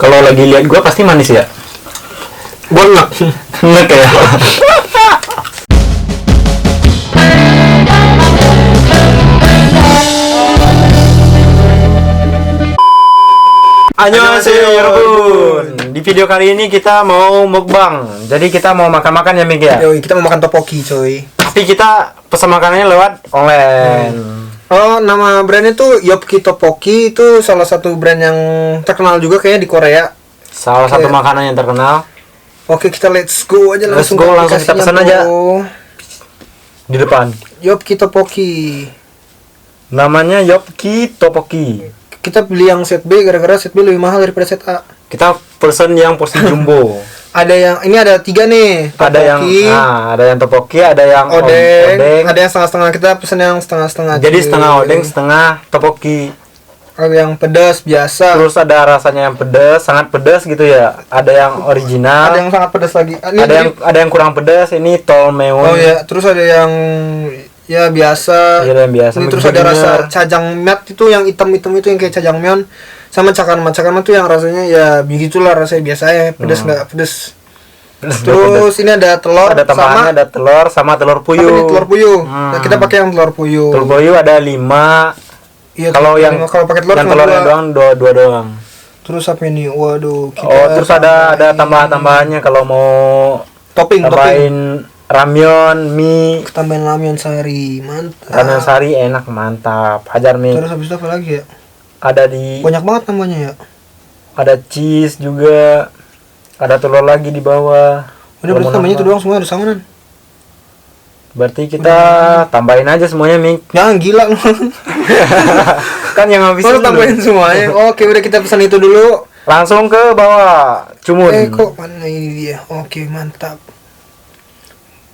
Kalau lagi lihat gua pasti manis ya. Gua enak. Enak ya. Annyeonghaseyo yorobun. Di video kali ini kita mau mukbang. Jadi kita mau makan-makan ya, Mik ya. Yoi, kita mau makan topoki, coy. Tapi kita pesan makanannya lewat online. Oh, nama brandnya tuh Yopki Topoki. Itu salah satu brand yang terkenal juga kayaknya di Korea. Salah satu makanan yang terkenal. Oke, kita let's go aja langsung. Let's go, langsung kita pesan aja. Di depan. Yopki Topoki. Namanya Yopki Topoki. Kita pilih yang set B gara-gara set B lebih mahal daripada set A. Kita pesen yang porsi jumbo. Ada yang ini ada 3 nih. Topoki, ada yang topoki, ada yang odeng, ada yang setengah-setengah. Kita pesen yang setengah-setengah. Jadi setengah odeng, setengah topoki. Ada yang pedas biasa. Terus ada rasanya yang pedas, sangat pedas gitu ya. Ada yang original. Ada yang sangat pedas lagi. Ada yang kurang pedas. Ini tol meun. Oh ya, terus ada yang ya biasa. Ada yang biasa. Ini terus ada rasa jajangmyeon itu yang hitam-hitam itu yang kayak jajangmyeon. Sama cakarma tuh yang rasanya ya begitulah rasanya biasa ya, pedas nggak pedas. Terus ini ada telur, ada tambahannya, ada telur sama telur puyuh. Apa nih, telur puyuh. Nah, kita pakai yang telur puyuh. Telur puyuh ada 5. Iya, kalau pakai telur yang telurnya doang dua doang. Terus apa ini? Waduh, terus ada tambahan-tambahannya kalau mau topping. Ramyeon, mie. Tambahin ramyeon sari, mantap. Ramyeon sari enak, mantap. Hajar mie. Terus habis itu apa lagi ya? Ada di banyak banget namanya ya. Ada cheese juga. Ada telur lagi di bawah. Udah berarti namanya itu doang semua udah sama kan? Berarti kita tambahin aja semuanya, Mik. Jangan gila lu. Kan yang habisin tambahin semuanya. Oke, udah kita pesan itu dulu. Langsung ke bawah. Cumun. Kok mana ini dia? Oke, mantap.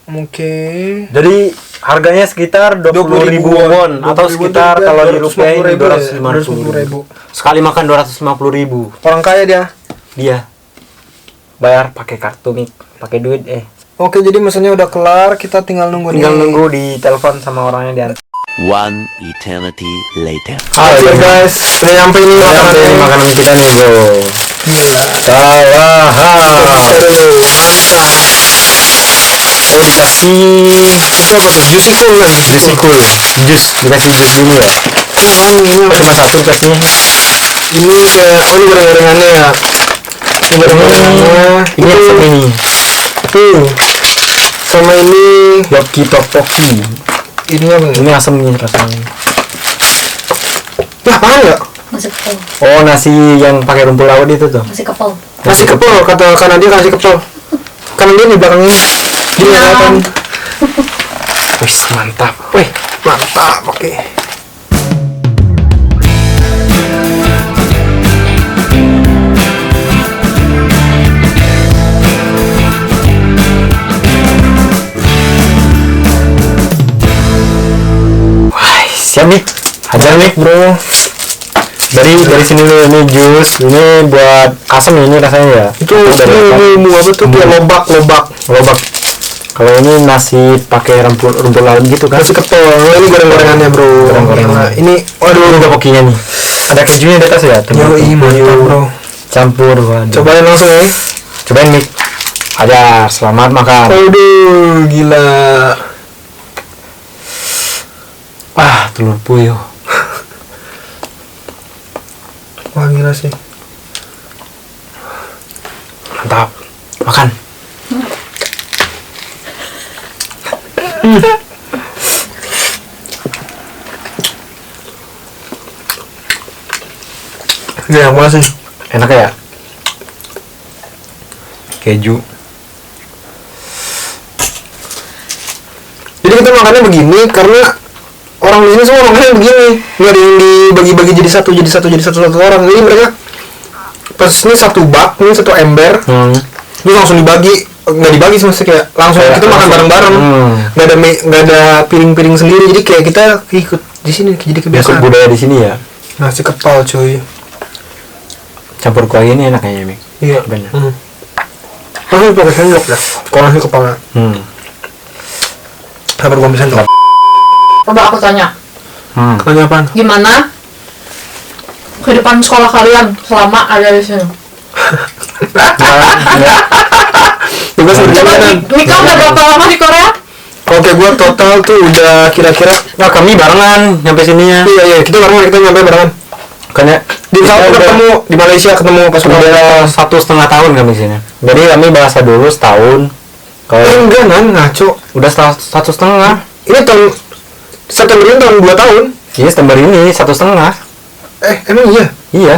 Oke. Jadi harganya sekitar 20.000 won atau sekitar kalau di rupiah 250.000. Sekali makan 250.000. Orang kaya dia bayar pakai kartu, Mik, pakai duit. Oke, jadi mesennya udah kelar, kita tinggal nunggu di telepon sama orangnya di antar. One eternity later. Oke guys, udah nyampe ini makanan kita nih, bro. Gila. Oh, dikasih itu apa tuh? Juicy cool lagi. Juicy cool. Dikasih jus dulu ya. Ini cuma satu kasihnya. Ini kayak ini goreng-gorengannya ya. Ini asam ini. Sama ini Yopki Topoki. Ini apa? Ini asam nih rasanya. Nah, apaan ya? Nasi kepal. Oh, nasi yang pakai rumput laut itu tuh. Nasi kepal. Nasi kepal, karena dia nasi kepal. Karena dia di belakang ini. Dia kelihatan. Wis, mantap. Wih, mantap. Oke. Siap nih, hajar nih bro. Dari sini dulu, ini jus, ini buat asam ini rasanya ya. Itu ini apa tuh kayak lobak. Kalau ini nasi pakai rumput laut gitu kan. Nasi kepal. Ini goreng-gorengannya bro. Ini waduh, udah topokinya nih. Ada kejunya di atas ya. Mantap bro. Campur. Waduh. Cobain langsung ya. Cobain nih. Hajar, selamat makan. Aduh, gila. Telur puyuh. Wah, gila sih. Mantap. Makan. Ya, apa sih? Enak ya? Keju. Jadi kita makannya begini karena orang di sini semua makannya begini, nggak ada yang dibagi-bagi jadi satu orang. Jadi mereka pas ini satu bak, ini satu ember, ini langsung dibagi, nggak dibagi sih, maksudnya kayak langsung kita makan bareng-bareng, nggak ada piring-piring sendiri. Jadi kayak kita ikut di sini, jadi kebiasaan. Budaya di sini ya. Nasi kepal cuy. Campur kuah ini enak kayaknya, Mik. Iya. Benar. Langsung pakai sendok dah. Kalau nasi kepalnya. Sabar gua ambil sendok. Coba aku tanya. Tanya apaan? Gimana kehidupan sekolah kalian selama ada di sini? Enggak. Juga Coba sebulan. Mika udah berapa lama di Korea? Oke, gua total tuh udah kira-kira Nah, kami barengan nyampe sininya. iya kita barengan, kita nyampe barengan. Kan ya Di kita sana ketemu di Malaysia, ketemu pas udah 1,5 tahun kami sini. Jadi kami bahasa dulu setahun. Kalau enggak ngaco. udah 1,5. Ini tahun September ini tahun 2 tahun. Iya, September ini 1,5. Emang iya? Iya.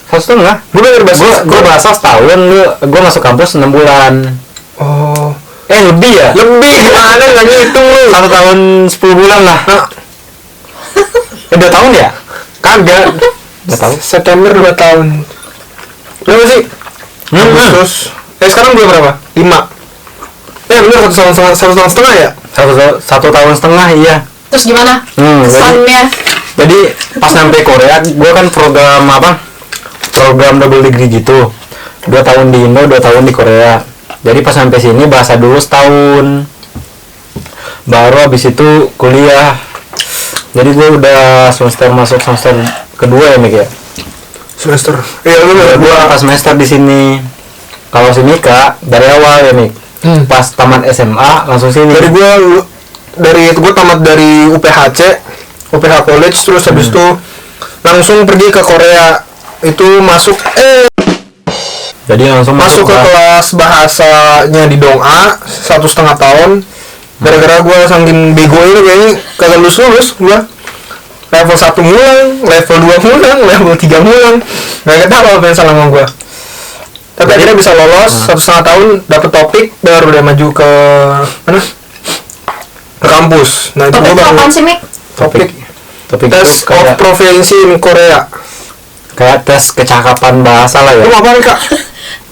1,5. Gue belajar bahasa. Gue bahasa setahun, gue masuk kampus 6 bulan. Oh, Lebih ya? lebih gimana nggak ngitung lu? 1 tahun 10 bulan lah. Nah, 2 tahun ya? Kagak. 2 tahun. September 2 tahun. Berapa sih? Agustus. Sekarang bulan berapa? 5. Bener 1 tahun setengah ya? 1,5 tahun, iya. Terus gimana? Kesannya? Jadi pas sampai Korea, gue kan program double degree gitu. 2 tahun di Indo, 2 tahun di Korea. Jadi pas sampai sini bahasa dulu setahun, baru habis itu kuliah. Jadi gue udah masuk semester kedua ya, Mik ya. Semester. Iya, lu Gue pas semester di sini. Kalau si Mika dari awal ya, Mik. Pas tamat SMA langsung sini. Dari gue tamat dari UPH College, terus habis itu langsung pergi ke Korea. Itu masuk Jadi langsung masuk ke kelas bahasanya di Dong-A 1,5 tahun. Gara-gara gue saking bego ini kayaknya kagak lulus gue. Level 1 ngulang, level 2 ngulang, level 3 ngulang. Gak tahu apa yang salah sama gue. Tapi akhirnya bisa lolos 1,5 tahun, dapet topik, baru udah maju ke mana? Ke kampus. Nah itu Topik gue itu baru apaan sih, Mik? topik tes itu of kayak, provinsi in Korea. kayak tes kecakapan bahasa lah ya. Lu mau apa nih kak?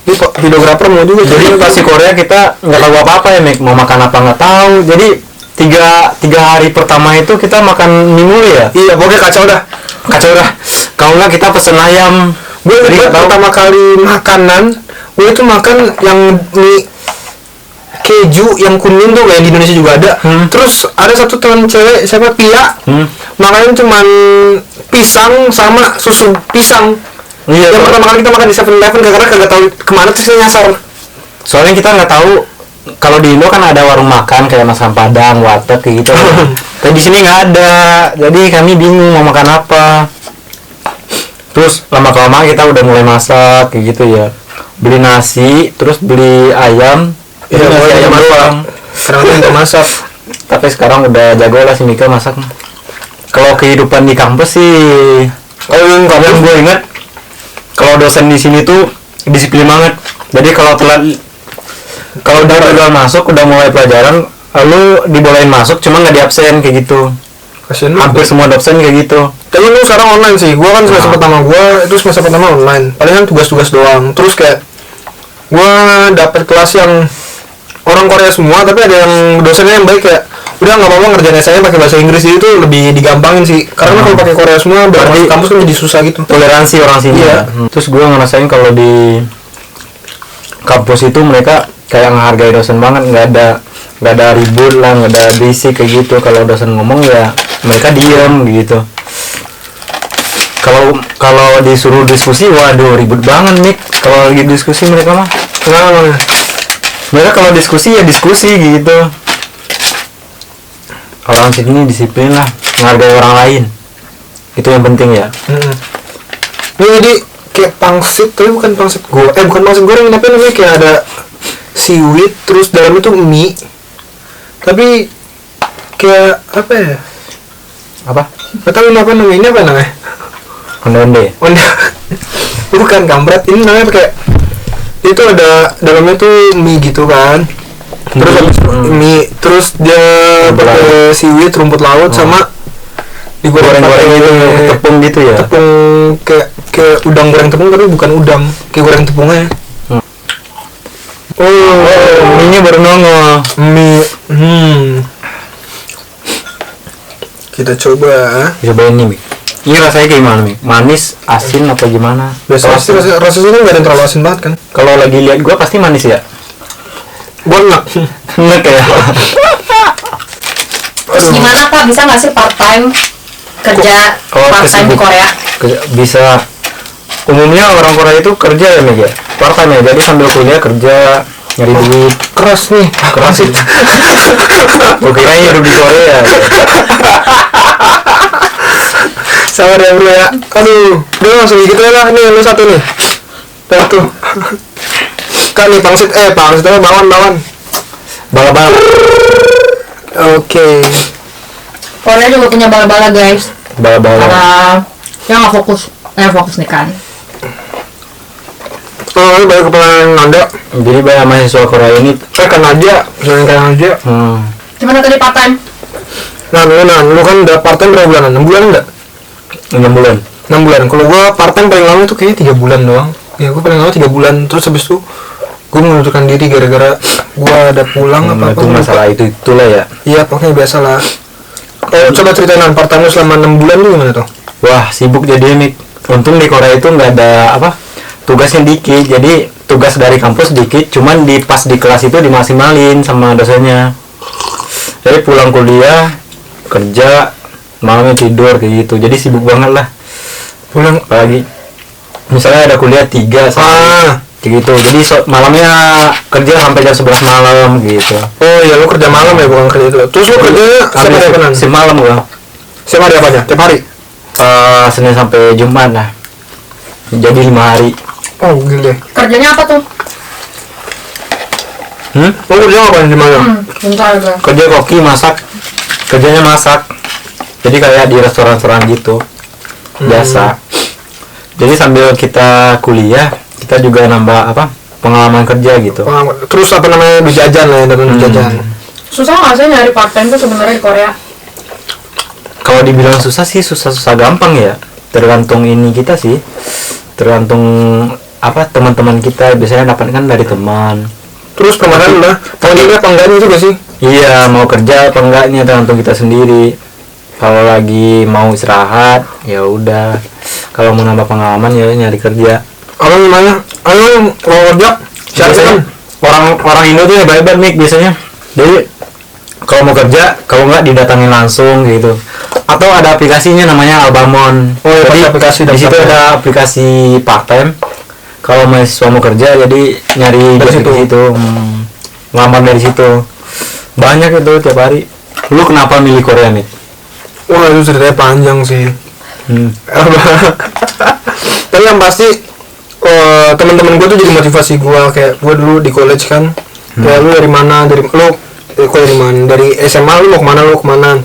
Ini videografer mau juga. Jadi pas di Korea kita nggak tahu apa-apa ya, Mik. Mau makan apa nggak tahu. Jadi tiga hari pertama itu kita makan mie mulu ya. Iya, pokoknya kacau dah. Kalau nggak kita pesen ayam. Gue Jadi nggak tahu. pertama kali makanan, gue itu makan yang mie keju yang kuning tuh kayak di Indonesia juga ada. Terus ada satu teman cewek siapa Pia, makannya cuman pisang sama susu pisang. Iya. Yang pertama kali kita makan di 7-Eleven karena kagak tahu kemana terus kita nyasar. Soalnya kita nggak tahu. Kalau di Indo kan ada warung makan kayak masakan Padang, warteg kayak gitu. Tapi di sini nggak ada. Jadi kami bingung mau makan apa. Terus lama-kelamaan kita udah mulai masak kayak gitu ya. Beli nasi, terus beli ayam. Iya, Nasi boleh ayam masak. doang. Sekarang tuh udah masak. Tapi sekarang udah jago lah si Mika masak. Kalau kehidupan di kampus sih, yang gue ingat, kalau dosen di sini tuh disiplin banget. Jadi kalau udah gagal masuk, udah mulai pelajaran, lu dibolehin masuk, cuma nggak di absen kayak gitu. Kasian Hampir semua dosen kayak gitu. Tapi lu sekarang online sih. Gua kan semester pertama itu semester pertama online. Palingan tugas-tugas doang. Terus kayak gua dapet kelas yang orang Korea semua, tapi ada yang dosennya yang baik kayak udah nggak apa-apa ngerjain essay pakai bahasa Inggris, jadi itu lebih digampangin sih. Karena kalau pakai Korea semua berarti kampus kan jadi susah gitu. Toleransi orang sini. Iya. Terus gue ngerasain kalau di kampus itu mereka kayak menghargai dosen banget, nggak ada ribut lah, nggak ada berisik kayak gitu. Kalau dosen ngomong ya mereka diem gitu. Kalau disuruh diskusi, waduh ribut banget nih. Kalau lagi diskusi mereka mah. Nah, Mereka kalau diskusi ya diskusi gitu. Orang sini disiplin lah, menghargai orang lain. Itu yang penting ya. ini jadi kayak pangsit, tapi bukan pangsit bukan pangsit goreng, tapi namanya kayak ada seaweed, terus dalam itu mie. Tapi kayak apa ya? Apa? Gak tahu ini apa namanya? Onde-onde. Bukan kampret, ini namanya kayak itu ada dalamnya tuh mie gitu kan. Terus habis mie, terus dia pakai seaweed, rumput laut sama Goreng-goreng pakai itu tepung gitu ya. tepung kayak udang goreng tepung, tapi bukan udang, kayak goreng tepungnya. Mie-nya baru nongol. Mie. Kita coba. Cobain nih, Mik. Ini rasanya kayak gimana, Mik? Manis, asin, apa gimana? Biasanya sih rasanya nggak ada yang terlalu asin banget kan. Kalau lagi lihat gua pasti manis ya. Gua enggak. Enggak ya. Terus gimana Pak? Bisa nggak sih part time kerja Kalau part time di kesibukan- Korea? Bisa. umumnya orang Korea itu kerja ya Meg ya, part time ya, jadi sambil kuliah kerja nyari duit. Keras nih. Keras sih. Gue kira hidup di Korea. Sabar ya bro ya. Aduh, udah langsung gitu lah. Nih lu satu nih. Tuh. Kan nih pangsit apa bawan. Bala-bala. Oke. Korea juga punya bala-bala guys. Bala-bala. Karena yang nggak fokus nih kan. Oh, ini balik ke pengen Nanda. Jadi banyak mahasiswa Korea ini Kan aja, misalnya kayak aja. Gimana tadi part time? Lu kan udah part time berapa bulanan? 6 bulan enggak? 6 bulan. 6 bulan. Kalau gua part time paling lama tuh kayaknya 3 bulan doang. Ya gua paling lama 3 bulan. Terus habis itu gua mengundurkan diri gara-gara gua ada pulang apa Itu masalah itulah ya. Iya, pokoknya biasa lah. Coba ceritain part time lu selama 6 bulan tuh gimana tuh? Wah, sibuk jadi Mik. Untung di Korea itu nggak ada tugasnya dikit. Jadi tugas dari kampus dikit, cuman pas di kelas itu dimaksimalin sama dosennya. Jadi pulang kuliah, kerja, malamnya tidur kayak gitu. Jadi sibuk banget lah. Pulang Apalagi misalnya ada kuliah 3 kayak gitu. Jadi malamnya kerja sampai jam 11 malam gitu. Oh iya, lu kerja malam ya, bukan kerja itu. Terus lu kerjanya setiap hari apa? Si malam gua. Setiap hari apanya? Tiap hari? Senin sampai Jumat lah. Jadi 5 hari. Oh gila. Kerjanya apa tuh? Lu kerja apa di mana? Bentar gue. Kerja koki, masak. Kerjanya masak. Jadi kayak di restoran-restoran gitu. Biasa. Jadi sambil kita kuliah, kita juga nambah pengalaman kerja gitu. Terus apa namanya, berjajan lah ya, dan berjajan. Susah nggak sih nyari part time tuh sebenarnya di Korea? Kalau dibilang susah sih susah gampang ya. Tergantung ini kita sih. Tergantung teman-teman kita, biasanya dapat kan dari teman. Terus kemarin udah mau juga apa enggaknya juga sih? Iya, mau kerja apa enggaknya tergantung kita sendiri. Kalau lagi mau istirahat, ya udah. Kalau mau nambah pengalaman ya nyari kerja. Abang gimana? Abang mau kerja? Biasanya orang Indo tuh hebat-hebat Mik biasanya. Jadi kalau mau kerja, kalau nggak didatangin langsung gitu. Atau ada aplikasinya namanya Albamon. Oh iya, Jadi aplikasi di situ ada aplikasi part time. Kalau mahasiswa mau kerja, jadi nyari dari situ. Ngelamar dari situ. Banyak itu tiap hari. Lu kenapa milih Korea Mik? Wah, itu ceritanya panjang sih. Tapi yang pasti teman-teman gue tuh jadi motivasi gue. Kayak gue dulu di college kan, kayak lu dari mana, dari mana, dari SMA lu mau kemana.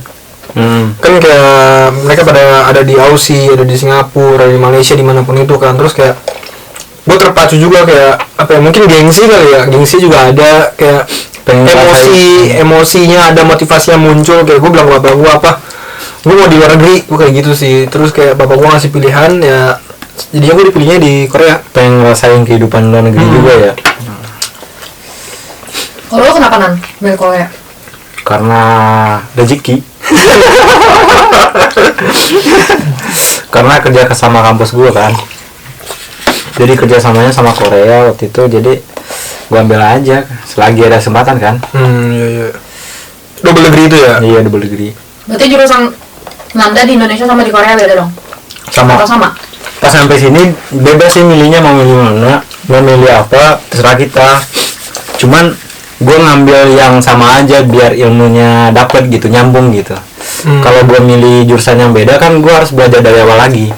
Kan kayak mereka pada ada di Aussie, ada di Singapura, ada di Malaysia, dimanapun itu kan. Terus kayak gue terpacu juga, kayak mungkin gengsi kali ya, gengsi juga ada, kayak emosinya ada, motivasinya muncul. Kayak gue bilang bapak gue gue mau di luar negeri, gue kayak gitu sih. Terus kayak bapak gue ngasih pilihan ya, jadinya gue dipilihnya di Korea. Pengen ngerasain kehidupan luar negeri juga ya. Kalau lo kenapa Nan milih Korea? Karena rezeki. Karena kerja sama kampus gue kan. Jadi kerjasamanya sama Korea waktu itu, jadi gue ambil aja selagi ada kesempatan kan. Iya. Double degree itu ya? Iya, double degree. Berarti jurusan Nanda di Indonesia sama di Korea beda dong? Sama. Atau sama? Pas sampai sini bebas sih milihnya, mau milih mana, mau milih apa terserah kita. Cuman gue ngambil yang sama aja biar ilmunya dapet gitu, nyambung gitu. Kalau gue milih jurusan yang beda kan gue harus belajar dari awal lagi.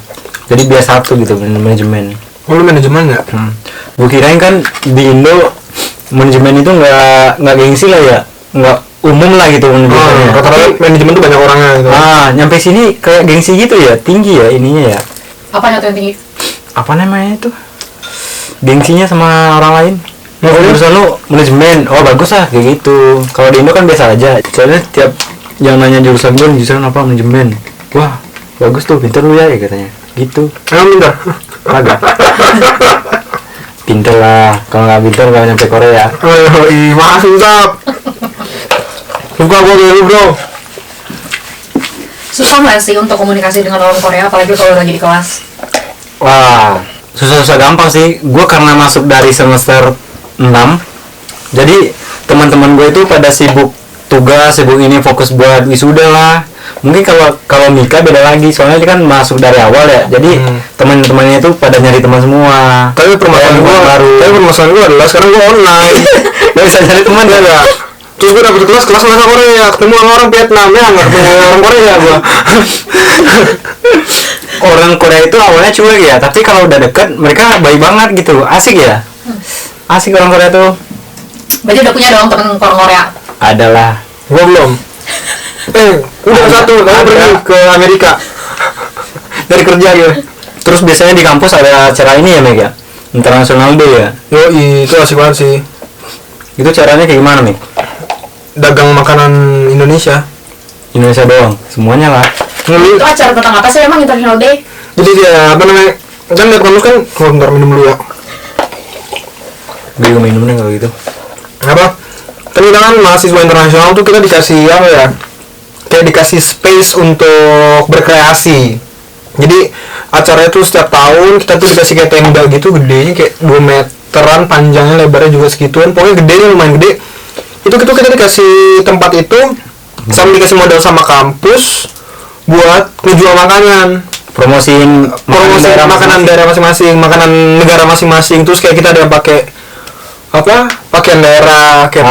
Jadi biar satu gitu, manajemen. Oh, lu manajemen nggak? Gue kirain kan di Indo manajemen itu nggak gengsi lah ya, nggak umum lah gitu manajemennya. Rata-rata manajemen tuh banyak orangnya gitu. Nyampe sini kayak gengsi gitu ya, tinggi ya ininya ya. Apanya tuh yang tinggi? Apa namanya itu? Gengsinya sama orang lain. Jurusan lu manajemen, oh bagus lah kayak gitu. Kalau di Indo kan biasa aja. Soalnya tiap yang nanya jurusan gue, jurusan apa, manajemen. Wah, bagus tuh, pintar lu ya katanya. Gitu. Emang pintar? Agak. Pintar lah. Kalau nggak pintar nggak nyampe Korea. Mantap. Suka gue dulu bro. Susah nggak sih untuk komunikasi dengan orang Korea, apalagi kalau lagi di kelas? Wah, susah-susah gampang sih. Gue karena masuk dari semester 6, jadi teman-teman gue itu pada sibuk tugas, sibuk ini, fokus buat wisuda lah, Mungkin kalau Mika beda lagi, soalnya dia kan masuk dari awal ya. Jadi teman-temannya itu pada nyari teman semua. Tapi permasalahan gua adalah sekarang gua online. Gak bisa nyari teman ya. Terus gue dapet kelas bahasa Korea, ketemu sama orang Vietnam ya, nggak ketemu orang Korea gue. Orang Korea itu awalnya cuek ya, tapi kalau udah deket mereka baik banget gitu, asik ya. Asik orang Korea tuh. Berarti udah punya dong temen orang Korea? Adalah. Gue belum. Udah satu, kamu pergi ke Amerika dari kerja ya. Terus biasanya di kampus ada acara ini ya Meg ya, International Day ya. Yo, itu asik banget sih. Itu caranya kayak gimana nih? Dagang makanan Indonesia doang, semuanya lah. Itu acara tentang apa sih emang International Day? Jadi dia apa namanya, kan lihat kampus kan, bentar minum dulu ya. Gue minum nih kalau gitu. Apa? Kan kita kan mahasiswa internasional tuh kita dikasih apa ya? Kayak dikasih space untuk berkreasi. Jadi acaranya tuh setiap tahun kita tuh dikasih kayak tenda gitu, gedenya kayak 2 meteran, panjangnya, lebarnya juga segituan. Pokoknya gedenya lumayan gede. Itu kita dikasih tempat itu sama dikasih modal sama kampus buat ngejual makanan, promosiin makanan daerah masing-masing, makanan negara masing-masing. Terus kayak kita ada yang pakai apa, pakaian daerah, kayak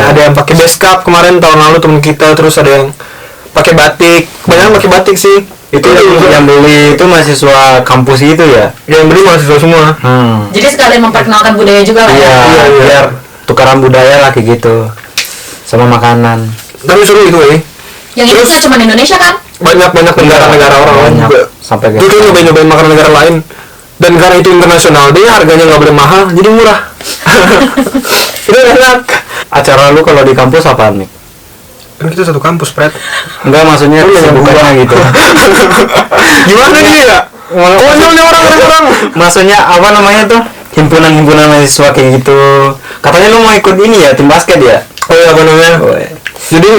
ada yang pakai beskap kemarin tahun lalu temen kita. Terus ada yang pakai batik, kebanyakan pakai batik sih. Itu yang beli itu mahasiswa kampus itu ya? Yang beli mahasiswa semua. Jadi sekalian memperkenalkan budaya juga lah ya? Iya, biar tukaran budaya lah kayak gitu sama makanan. Tapi seru itu Yang itu nggak cuma di Indonesia kan? Banyak negara-negara orang lain juga. Sampai Itu nyobain makanan negara lain. Dan karena itu internasional, dia harganya nggak boleh mahal, jadi murah. Itu enak. Acara lu kalau di kampus apa nih? Kan kita satu kampus, Fred. Enggak, maksudnya kesibukannya gitu. Gimana nih ya? Konyol nih orang-orang. Maksudnya apa namanya tuh? Himpunan mahasiswa kayak gitu. Katanya lu mau ikut ini ya, tim basket ya? Oh iya, apa namanya? Jadi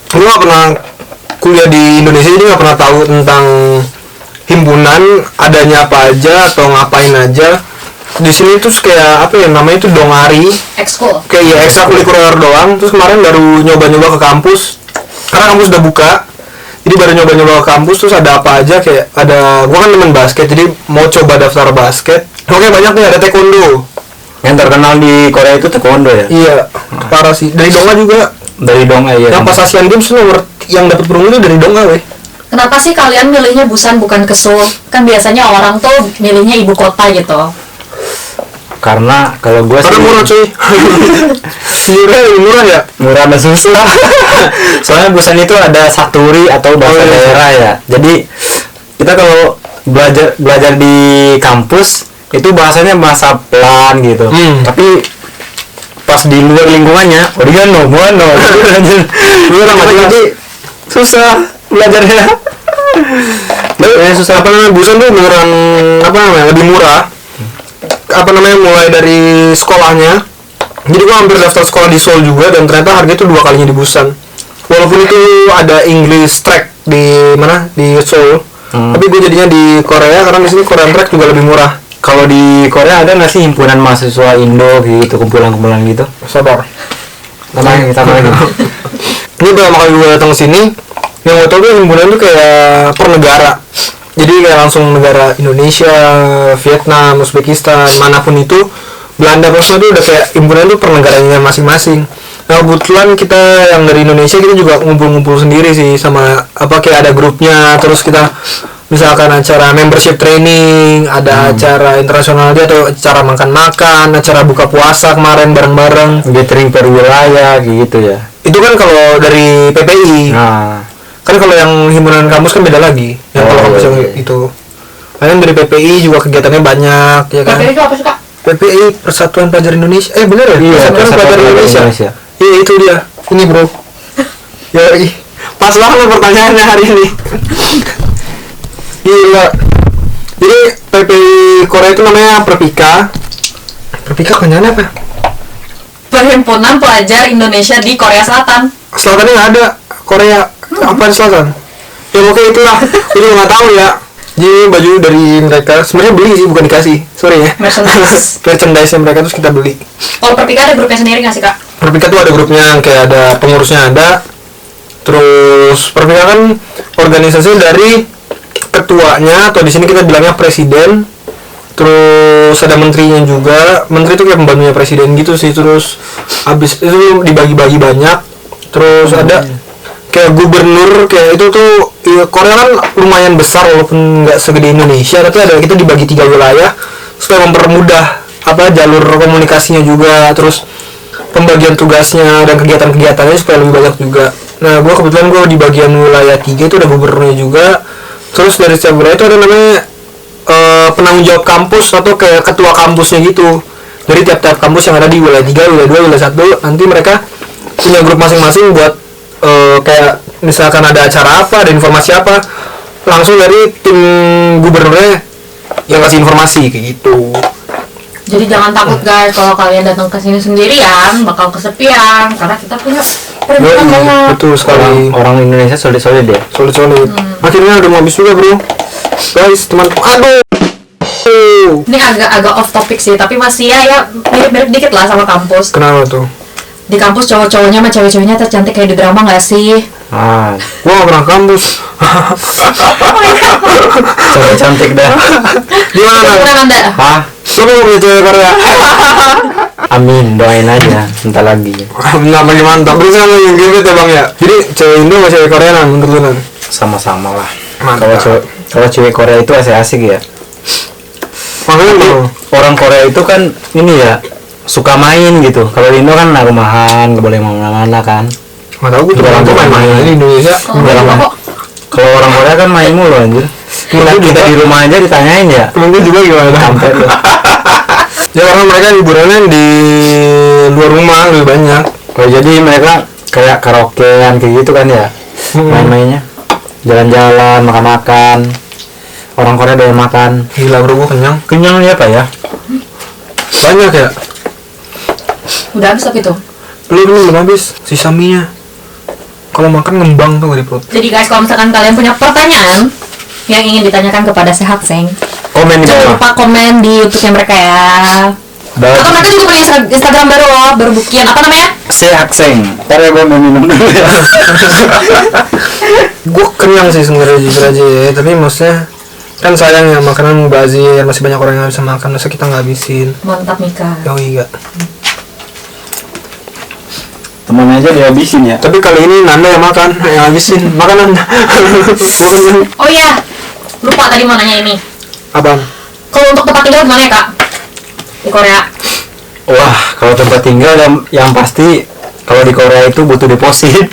gue gak pernah kuliah di Indonesia, jadi gak pernah tahu tentang himpunan, adanya apa aja atau ngapain aja. Di sini tuh kayak apa ya namanya itu dongari, Ekskul. kayak ya ekstrakurikuler doang. Terus kemarin baru nyoba-nyoba ke kampus, karena kampus udah buka. Jadi baru nyoba-nyoba ke kampus, terus ada apa aja, kayak ada, gua kan temen basket, jadi mau coba daftar basket. Oke, banyak nih, ada taekwondo. Yang terkenal di Korea itu taekwondo ya? Iya, parah sih. Dari Donga juga. Dari Donga ya. Yang pas Asian Games nomor yang dapat perunggu itu dari Donga, weh. Kenapa sih kalian milihnya Busan bukan ke Seoul? Kan biasanya orang tuh milihnya ibu kota gitu. Karena kalau gue sih murah cuy. Murah ya? Murah dan susah. Soalnya Busan itu ada saturi atau bahasa daerah ya. Jadi kita kalau belajar di kampus itu bahasanya bahasa pelan gitu. Tapi pas di luar lingkungannya oregano, mono. Jadi susah belajarnya. Susah apa namanya? Busan tuh beneran apa namanya? Lebih murah. Apa namanya, mulai dari sekolahnya. Jadi gua hampir daftar sekolah di Seoul juga, dan ternyata harga itu 2 kalinya di Busan. Walaupun itu ada English track di mana, di Seoul, tapi gue jadinya di Korea karena di sini Korean track juga lebih murah. Kalau di Korea ada nggak sih himpunan mahasiswa Indo gitu, kumpulan-kumpulan gitu? Sabar. Kita lagi. Ini pertama kali gue datang ke sini, yang gue tau tuh himpunan tuh kayak per negara. Jadi kayak langsung negara Indonesia, Vietnam, Uzbekistan, manapun itu, Belanda apa semua itu udah kayak himpunan itu per negaranya masing-masing. Nah kebetulan kita yang dari Indonesia kita juga ngumpul-ngumpul sendiri sih, sama apa kayak ada grupnya. Terus kita misalkan acara membership training, ada acara internasional dia, atau acara makan-makan, acara buka puasa kemarin bareng-bareng, gathering per wilayah gitu ya. itu kan kalau dari PPI. Kan kalau yang himpunan kampus kan beda lagi. Yang kalau kampus yang itu. Kalian dari PPI juga kegiatannya banyak, ya kan? PPI itu apa sih, Kak? PPI Persatuan Pelajar Indonesia. Bener ya? Iya, Persatuan Pelajar Indonesia. Iya, itu dia. Ini, Bro. Yoi. Pas banget pertanyaannya hari ini. Gila. Jadi PPI Korea itu namanya Perpika. Perpika kepanjangannya apa? Perhimpunan Pelajar Indonesia di Korea Selatan. Selatannya nggak ada. Korea apa selatan? Ya oke itulah. Ini nggak tahu ya. Jadi baju dari mereka sebenarnya beli sih, bukan dikasih. Sorry ya. Merchandise mereka terus kita beli. Kalau Perpika ada grupnya sendiri nggak sih, Kak? Perpika tuh ada grupnya, kayak ada pengurusnya ada. Terus perpisahan organisasi dari ketuanya atau di sini kita bilangnya presiden. Terus ada menterinya juga. Menteri itu kayak pembantunya presiden gitu sih. Terus habis itu dibagi-bagi banyak. Terus ada kayak gubernur, kayak itu tuh ya, Korea kan lumayan besar walaupun nggak segede Indonesia, tapi ada kita dibagi 3 wilayah supaya mempermudah jalur komunikasinya juga, terus pembagian tugasnya dan kegiatan-kegiatannya supaya lebih banyak juga. Nah, kebetulan gue di bagian wilayah 3 itu ada gubernurnya juga. Terus dari setiap wilayah itu ada namanya penanggung jawab kampus atau kayak ketua kampusnya gitu. Jadi tiap-tiap kampus yang ada di wilayah 3, wilayah 2, wilayah 1 nanti mereka punya grup masing-masing buat kayak misalkan ada acara apa, ada informasi apa, langsung dari tim gubernurnya yang kasih informasi kayak gitu. Jadi jangan takut guys kalau kalian datang ke sini sendirian bakal kesepian karena kita punya perempuan banyak. Betul sekali. Orang Indonesia solid-solid ya. Solid. Akhirnya udah mau habis juga bro. Guys, teman. Aduh. Ini agak off topic sih, tapi masih ya mirip-mirip dikit lah sama kampus. Kenapa tuh? Di kampus cowok-cowoknya sama cewek-ceweknya tercantik kayak di drama nggak sih? Gua gak pernah kampus. Cewek cantik dah. Gimana? Kurang Anda? Hah? Siapa yang punya cewek Korea? Amin, doain aja, bentar lagi. Nggak makin mantap. Terus kan yang gitu ya bang ya. Jadi cewek Indo sama cewek Korea nan menurut lu nan? Sama-sama lah. Mantap. Kalau cewek Korea itu asik-asik ya. Makanya Tapi bro. orang Korea itu kan ini ya suka main gitu. Kalau di Indo kan rumahan, nggak boleh mana-mana kan. Nggak tahu gue tuh Jarang orang main di Indonesia. Oh, Enggak enggak lama. kok. Kalau orang Korea kan main mulu anjir. Kita di rumah aja ditanyain ya. Temen gue juga gimana? Sampai tuh. Ya karena mereka liburannya di luar rumah lebih banyak. Oh, jadi mereka kayak karaokean kayak gitu kan ya. Main-mainnya. Jalan-jalan, makan-makan. Orang Korea doyan makan. Gila bro, gue kenyang. Kenyang ya Pak ya? Banyak ya? Udah habis tapi tuh. Belum habis. Sisa mie-nya. Kalau makan ngembang tuh di perut. Jadi guys, kalau misalkan kalian punya pertanyaan yang ingin ditanyakan kepada Sehat Seng, Komen di jangan bawah. lupa komen di YouTube-nya mereka ya. Atau mereka juga punya Instagram baru loh, baru bukian. Apa namanya? Sehat Seng. Ntar ya gue mau minum dulu ya. Gue kenyang sih sebenarnya jujur aja ya. Tapi maksudnya kan sayang ya makanan mubazir, masih banyak orang yang nggak bisa makan, masa kita nggak habisin. Mantap Mika. Yoi gak? Temen aja dihabisin ya. Tapi kali ini Nanda yang makan, yang habisin makanan. Bukan Oh iya, lupa tadi mau nanya ini. abang. Kalau untuk tempat tinggal gimana ya kak? Di Korea? Wah, kalau tempat tinggal yang pasti kalau di Korea itu butuh deposit.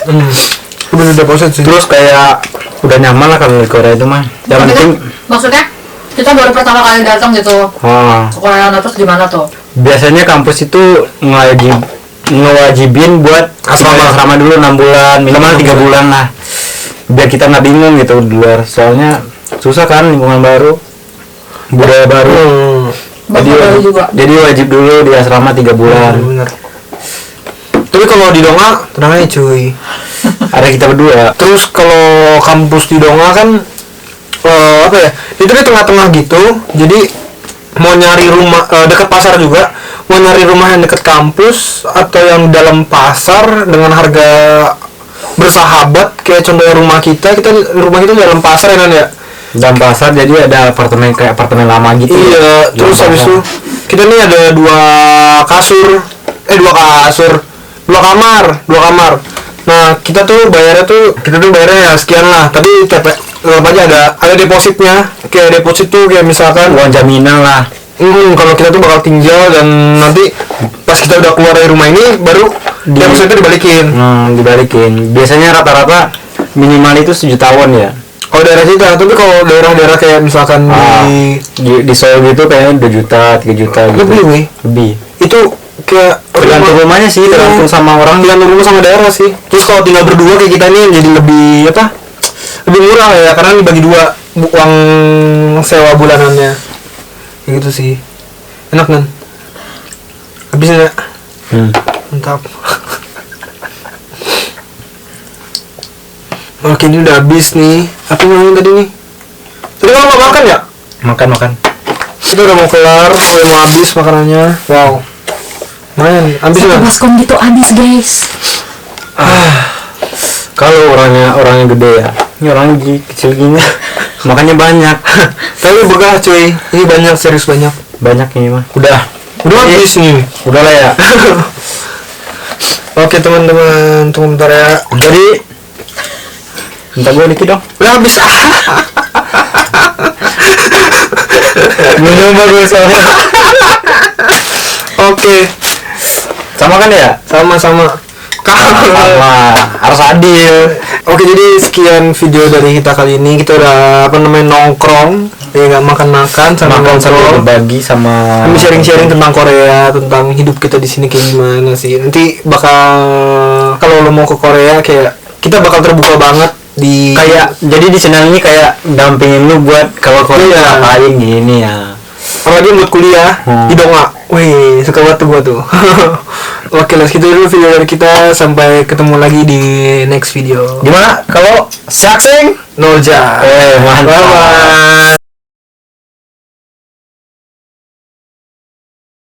Gue bener deposit sih. Terus kayak udah nyaman lah kalau di Korea itu mah. Yang penting Maksudnya kita baru pertama kali datang gitu ke Korea, terus gimana tuh? biasanya kampus itu ngewajibin buat asrama dulu 6 bulan, minimal 3 bulan lah. Biar kita nggak bingung gitu di luar. Soalnya susah kan lingkungan baru, budaya baru. Jadi, Baru juga. jadi wajib dulu di asrama 3 bulan. Bener. Tapi kalau di Donga tenang aja cuy. Ada kita berdua. Terus kalau kampus di Donga kan apa ya? Itu di tengah-tengah gitu. Jadi mau nyari rumah dekat pasar juga, mau nyari rumah yang dekat kampus atau yang dalam pasar dengan harga bersahabat kayak contohnya rumah kita di dalam pasar ya kan ya. Dalam pasar jadi ada apartemen kayak apartemen lama gitu. Iya, terus Dalam habis pasar. itu kita nih ada dua kamar. Nah, kita tuh bayarnya ya sekian lah, tapi tetap aja ada depositnya. Kayak deposit tuh kayak misalkan uang jaminan lah. kalau kita tuh bakal tinggal dan nanti pas kita udah keluar dari rumah ini baru depositnya dibalikin. Dibalikin. Biasanya rata-rata minimal itu 1 jutawan ya. Kalau daerah kita, tapi kalau daerah-daerah kayak misalkan Di Seoul gitu kayaknya 2 juta, 3 juta gitu. Lebih. itu kayak Tergantung rumahnya sih, tergantung sama orang. tergantung rumah sama daerah sih. Terus kalau tinggal berdua kayak kita nih jadi lebih lebih murah ya, karena dibagi dua uang sewa bulanannya kayak gitu sih. Enak kan? Habisnya mantap. Oke, ini udah habis nih. Apa yang tadi nih? Tadi kalau nggak makan ya? Makan. Kita udah mau kelar, udah mau habis makanannya. Wow. Main, habis Satu nggak? baskom gitu habis guys. Kalau orangnya gede ya, ini orangnya kecil gini, makanya banyak. Tapi begah cuy, ini banyak, serius banyak. Banyak ini mah. Udah Habis nih. udah lah ya. Oke teman-teman, tunggu bentar ya. Jadi minta gue dikit dong. Udah habis. Minum bagus soalnya. Oke, Sama kan ya? sama-sama. Sama. Harus adil. Oke, jadi sekian video dari kita kali ini. Kita udah nongkrong, ya nggak makan-makan sama Makan sambil ngobrol. berbagi sama. Kami sharing-sharing tentang Korea, tentang hidup kita di sini kayak gimana sih. Nanti bakal kalau lo mau ke Korea kayak kita bakal terbuka banget di Kayak jadi di channel ini kayak dampingin lu buat kalau Iya. ngapain gini ya. apalagi buat kuliah di Donga. Wih, suka banget tuh gua tuh. Oke, lah segitu dulu video dari kita. Sampai ketemu lagi di next video. Gimana kalau saksing? Noja. Mantap. Bye bye.